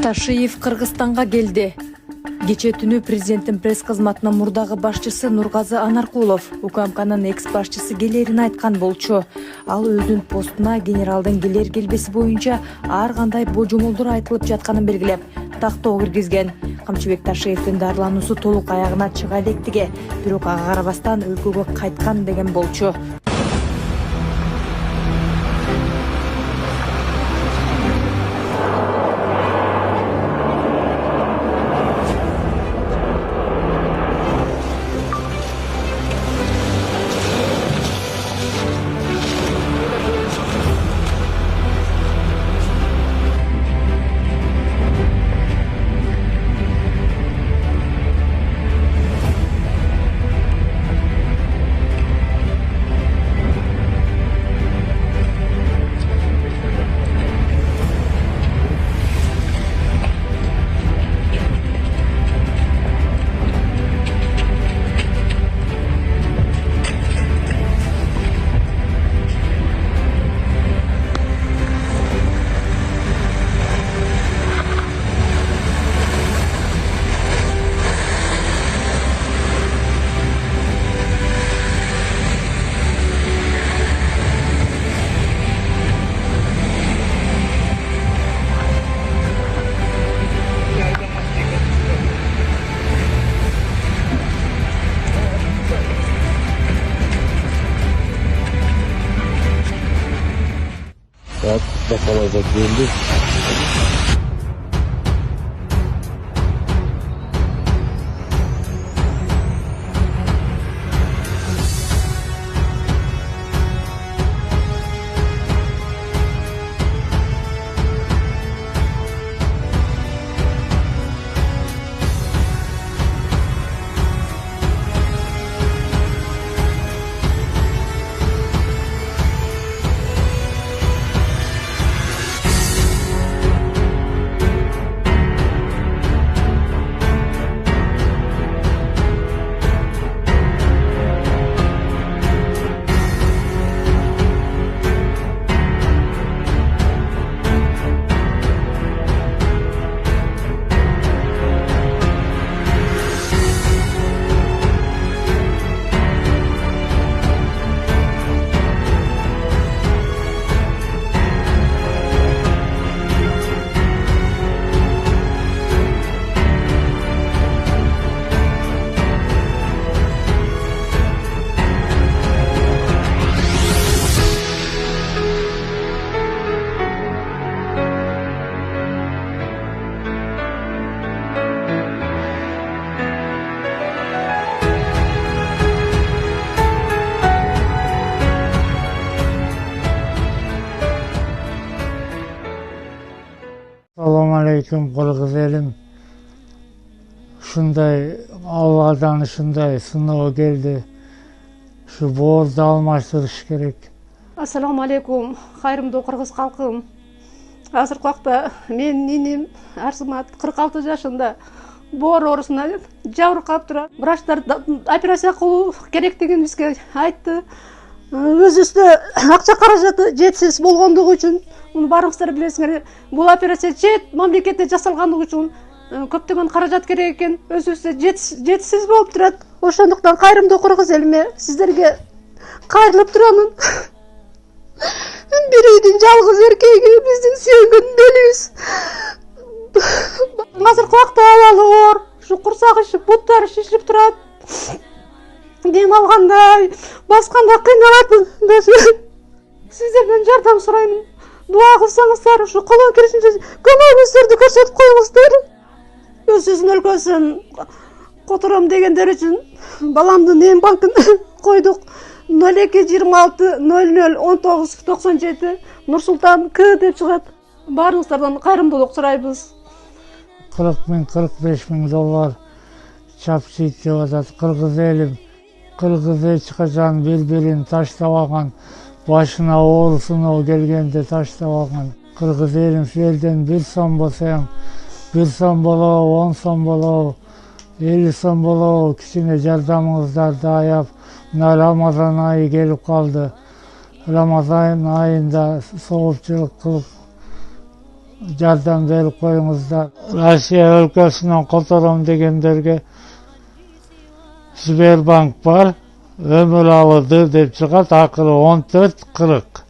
Ташиев Кыргызстанга келди. Кече түнү президенттин пресс кызматынын мурдагы башчысы Нургазы Анаркулов УКМКнын экс башчысы келерин айткан болчу. Ал өзүнүн постуна генералдын келер келбеси боюнча ар кандай божомолдор айтылып жатканын белгилеп, тактоо киргизген. Камчыбек Ташиевдин дарылануусу толук аягына чыга электиги, бирок ага карабастан өлкөгө кайткан деген болчу. Kalacak belli. Assalamu alaikum Kırgız elim. Şunday Allah'dan şunday sınavı geldi. Şu boğazda almashtırış gerek. Assalamu alaikum, hayırımda Kırgız halkım. Azırkı vaqtda men ninем Арсымат 46 жашында боор оорусуна жабыркап турат. Врачтар операция кылуу керектигин бизге айтты. Өзүбүздө акча каражаты жетсиз болгондугу үчүн, муну баарыңыздар билесиңер, бул операция чет мамлекетте жасалгандыгы үчүн көптөгөн каражат керек экен. Өзүбүздө жетсиз болуп турат. Ошондуктан кайрымдуу Кыргыз элиме сиздерге кайрылып турамын. Bir үйдүн жалгыз эркеги, биздин сүйөнгөн белибиз. Азыркы вакытта абалы оор, ушу курсагы ишип, буттары шиширип турат. Дем алгандай, басканда кыйналат. Сиздерден жардам сурайм. Дуа кылсаңыздар, ушу колдон келишинче көмөгүңүздөрдү көрсөтүп коюңуздар. Өзүбүздүн өлкөсүн котором дегендер үчүн баламдын эм банкын койдук. 02-26-00-19-97 Нурсултан К деп чыгат. Баарыңыздардан кайрымдуулук сурайбыз. 40.000-45 000 доллар чапчыйт деп атат. Кыргыз элим, кыргыз эч качан бири-бирин таштабаган, башына оор сыноо келгенде таштабаган. Кыргыз элим силерден 1 сом болсоң, 1 сом болобу, 10 сом болобу, 50 сом болобу, кичине жардамыңыздарды аяп, мына Рамазан айы келип калды. Рамазан айында соопчулук кылып жардам берип коюңуздар. Россия өлкөсүнөн котором дегендерге Сбербанк бар, өмүр алыды деп чыгат, акыры 14-40.